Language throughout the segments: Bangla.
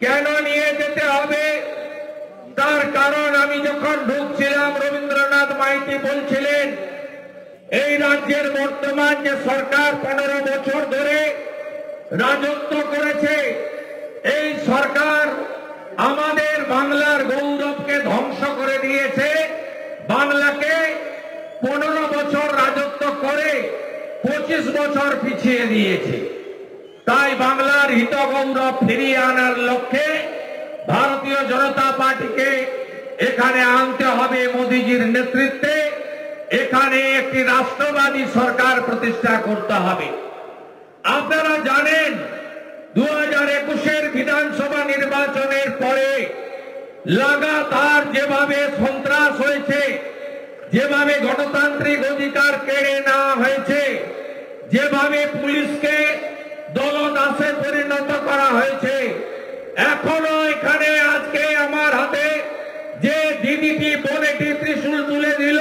কেন নিয়ে যেতে হবে তার কারণ আমি যখন ঢুকছিলাম রবীন্দ্রনাথ মাইতি বলছিলেন এই রাজ্যের বর্তমান যে সরকার 15 বছর ধরে রাজত্ব করেছে এই সরকার আমাদের বাংলার গৌরবকে ধ্বংস করে দিয়েছে। বাংলাকে 15 বছর রাজত্ব করে 25 বছর পিছিয়ে দিয়েছে। তাই বাংলার হিত গৌরব ফিরিয়ে আনার লক্ষ্যে ভারতীয় জনতা পার্টিকে এখানে আনতে হবে মোদিজির নেতৃত্বে। এখানে একটি রাষ্ট্রবাদী সরকার প্রতিষ্ঠা করতে হবে। আপনারা জানেন 2021-এর বিধানসভা নির্বাচনের পরে লাগাতার যেভাবে সন্ত্রাস হয়েছে, যেভাবে গণতান্ত্রিক অধিকার কেড়ে নেওয়া হয়েছে, যেভাবে পুলিশকে দলদাসে পরিণত করা হয়েছে, এখনো এখানে আজকে আমার হাতে যে দিদিটি বোনেটি ত্রিশূল তুলে দিল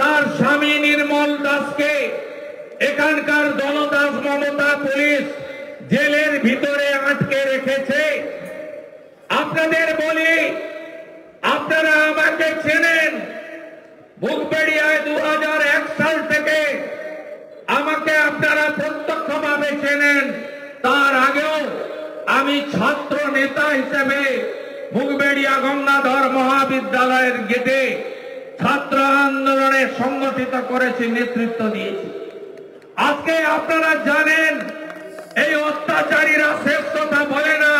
তার স্বামী নির্মল দাসকে এখানকার দলদাস মমতা পুলিশ জেলের ভিতরে আটকে রেখেছে। আপনাদের বলি, আপনারা আমাকে চেনেন। বুকবেড়িয়ায় 2001 সাল থেকে আমাকে আপনারা প্রত্যক্ষভাবে চেনেন। তার আগেও আমি ছাত্র নেতা হিসেবে বুকবেড়িয়া গঙ্গাধর মহাবিদ্যালয়ের গেটে ছাত্র আন্দোলনে সংগঠিত করেছি, নেতৃত্ব দিয়েছি। আজকে আপনারা জানেন এই অত্যাচারীরা শেষ কথা বলে না,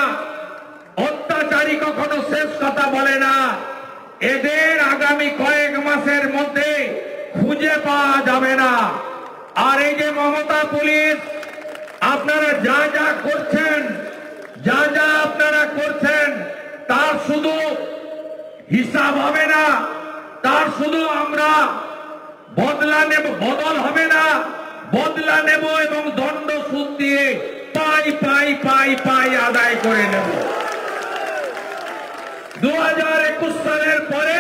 অত্যাচারী কখনো শেষ কথা বলে না। এদের আগামী কয়েক মাসের মধ্যে খুঁজে পাওয়া যাবে না। আর এই যে মমতা পুলিশ আপনারা যা যা করছেন, যা যা আপনারা করছেন তার শুধু হিসাব হবে না, তার শুধু আমরা বদলা নেব, বদল হবে না, বদলা নেব এবং দণ্ড সুদ দিয়ে পাই পাই পাই পাই আদায় করে নেব। 2021 সালের পরে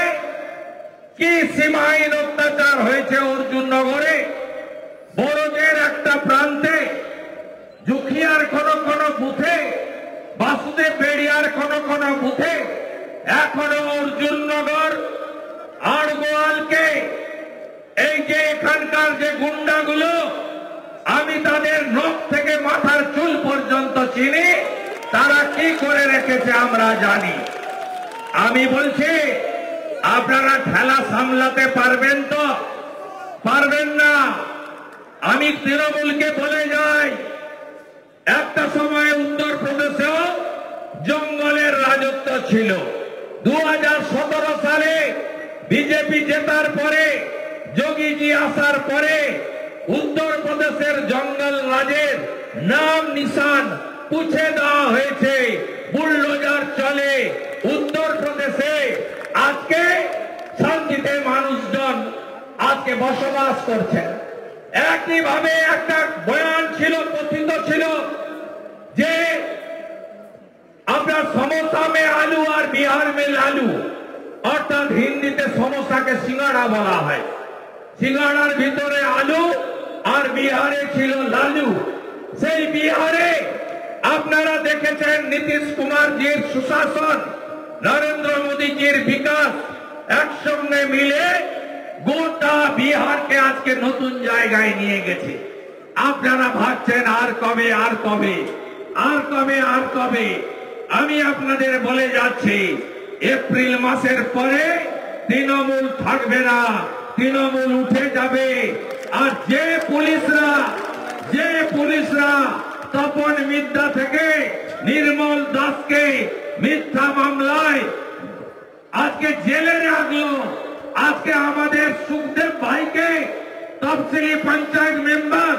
কি সীমাহীন অত্যাচার হয়েছে অর্জুননগরে, বড়দের একটা প্রান্তে, জুখিয়ার কোন কোন বুথে, বাসুদেব বেড়িয়ার কোন কোন বুথে, এখনো অর্জুননগর আড়গোয়ালকে এই যে এখানকার যে গুন্ডাগুলো, আমি তাদের নখ থেকে মাথার চুল পর্যন্ত চিনি, তারা কি করে রেখেছে আমরা জানি। আমি বলছি আপনারা ঠেলা সামলাতে পারবেন তো? পারবেন না। আমি তৃণমূলকে বলে যাই, একটা সময় উত্তরপ্রদেশেও জঙ্গলের রাজত্ব ছিল। 2017 সালে বিজেপি জেতার পরে, যোগীজি আসার পরে উত্তরপ্রদেশের জঙ্গল রাজের নাম নিশান পুছে দেওয়া হয়েছে। বুলডোজার চলে উত্তরপ্রদেশে। আজকে শান্তিতে মানুষজন আজকে বসবাস করছেন। একইভাবে একটা বয়ান ছিল, কথিত ছিল যে আপনার সমোসা মে আলু আর বিহার মে লালু, অর্থাৎ হিন্দিতে সমোসাকে সিঙ্গাড়া বলা হয়। সিঙ্গাড়ার ভিতরে আলু আর বিহারে ছিল লালু। সেই বিহারে আপনারা দেখেছেন নীতিশ কুমারজির সুশাসন, নরেন্দ্র মোদীজির বিকাশ একসঙ্গে মিলে গোটা বিহারকে আজকে নতুন জায়গায় নিয়ে গেছে। আপনারা ভাবছেন আর কবে, আর কবে, আর কবে, আর কবে। আমি আপনাদের বলে যাচ্ছি, এপ্রিল মাসের পরে তৃণমূল থাকবে না, তৃণমূল উঠে যাবে। আর যে পুলিশরা তপন মিদ্যা থেকে নির্মল দাসকে মিথ্যা মামলায় আজকে জেলে রাখলো, আজকে আমাদের সুখদেব ভাইকে তফসিলি পঞ্চায়েত মেম্বার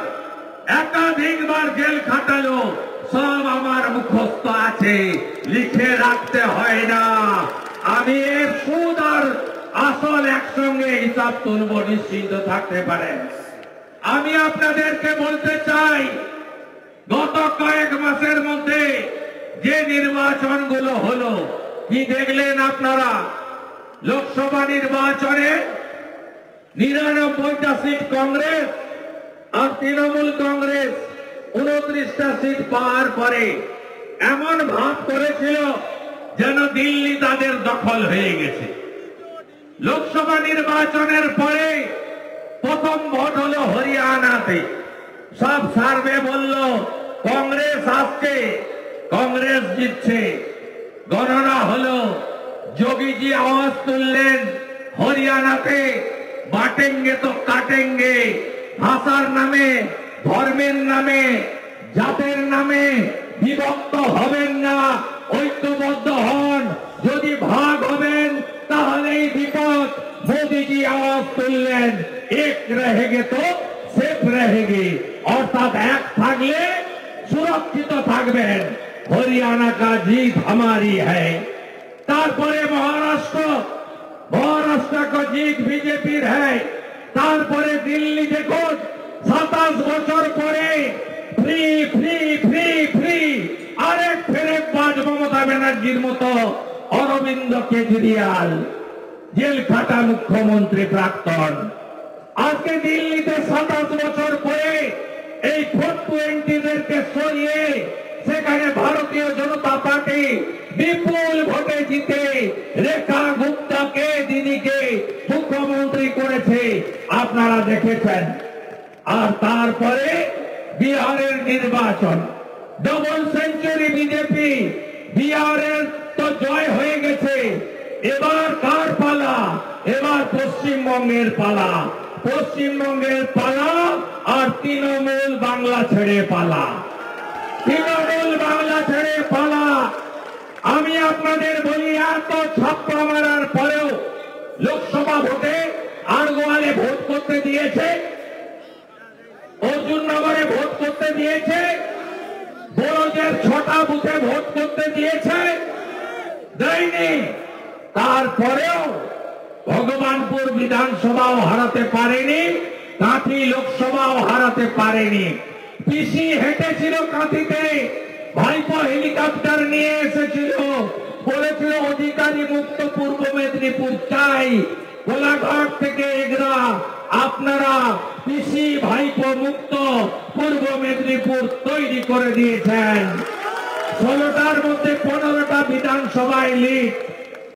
একাধিকবার জেল খাটালো, সব আমার মুখস্থ আছে, লিখে রাখতে হয় না। আমি এর সুদ আর আসল একসঙ্গে হিসাব তুলব, নিশ্চিন্ত থাকতে পারেন। আমি আপনাদেরকে বলতে চাই, গত কয়েক মাসের মধ্যে যে নির্বাচনগুলো হলো, কি দেখলেন আপনারা? লোকসভা নির্বাচনে 99টা সিট কংগ্রেস আর তৃণমূল কংগ্রেস 29টা সিট পাওয়ার পরে এমন ভাব করেছিল যেন দিল্লি তাদের দখল হয়ে গেছে। লোকসভা নির্বাচনের পরে প্রথম ভোট হলো হরিয়ানাতে। সব সার্ভে বলল কংগ্রেস আসছে, কংগ্রেস জিতছে। গণনা হলো, যোগীজি আওয়াজ তুললেন হরিয়ানাতে বাটেঙ্গে তো কাটেঙ্গে, ভাষার নামে, ধর্মের নামে, জাতের নামে বিভক্ত হবেন না, ঐক্যবদ্ধ হন, যদি ভাগ হবেন তাহলেই বিপদ। মোদীজি আওয়াজ তুললেন এক रहेगे তো সেফ रहेगी, অর্থাৎ এক থাকলে সুরক্ষিত থাকবেন। হরিয়ানা কা জিত हमारी है। তারপরে মহারাষ্ট্র কা জিত বিজেপির है। তারপরে দিল্লি দেখুন 27 বছর পরে ফ্রি ফ্রি ফ্রি ফ্রি আরেক ফেরেকবাজ মমতা ব্যানার্জির মতো অরবিন্দ কেজরিওয়াল জেল খাটা মুখ্যমন্ত্রী প্রাক্তন। আজকে দিল্লিতে 27 বছর পরে এই 420-দেরকে সরিয়ে সেখানে ভারতীয় জনতা পার্টি বিপুল ভোটে জিতে রেখা গুপ্তাকে দিদিকে মুখ্যমন্ত্রী করেছে, আপনারা দেখেছেন। আর তারপরে বিহারের নির্বাচন, ডবল সেঞ্চুরি বিজেপি, বিহারের তো জয় হয়ে গেছে। এবার কার পালা? এবার পশ্চিমবঙ্গের পালা। পশ্চিমবঙ্গের পালা আর তৃণমূল বাংলা ছেড়ে পালা। তৃণমূল বাংলা ছেড়ে পালা। আমি আপনাদের বলি, এত ছাপ্পা মারার পরেও লোকসভা ভোটে আড়গোয়ালে ভোট করতে দিয়েছে, অর্জুননগরে ভোট করতে দিয়েছে, বড়দের 6টা বুথে ভোট করতে দিয়েছে, দেয়নি। তারপরেও ভগবানপুর বিধানসভাও হারাতে পারেনি, কাঁথি লোকসভাও হারাতে পারেনি। পিসি হেঁটেছিল কাঁথিতে, ভাইপো হেলিকপ্টার নিয়ে এসেছিল, বলেছিল অধিকারী মুক্ত পূর্ব মেদিনীপুর চাই। কোলাঘাট থেকে এগরা আপনারা পিসি ভাইপো মুক্ত পূর্ব মেদিনীপুর তৈরি করে দিয়েছেন। 16টার মধ্যে 15টা বিধানসভায় লিড।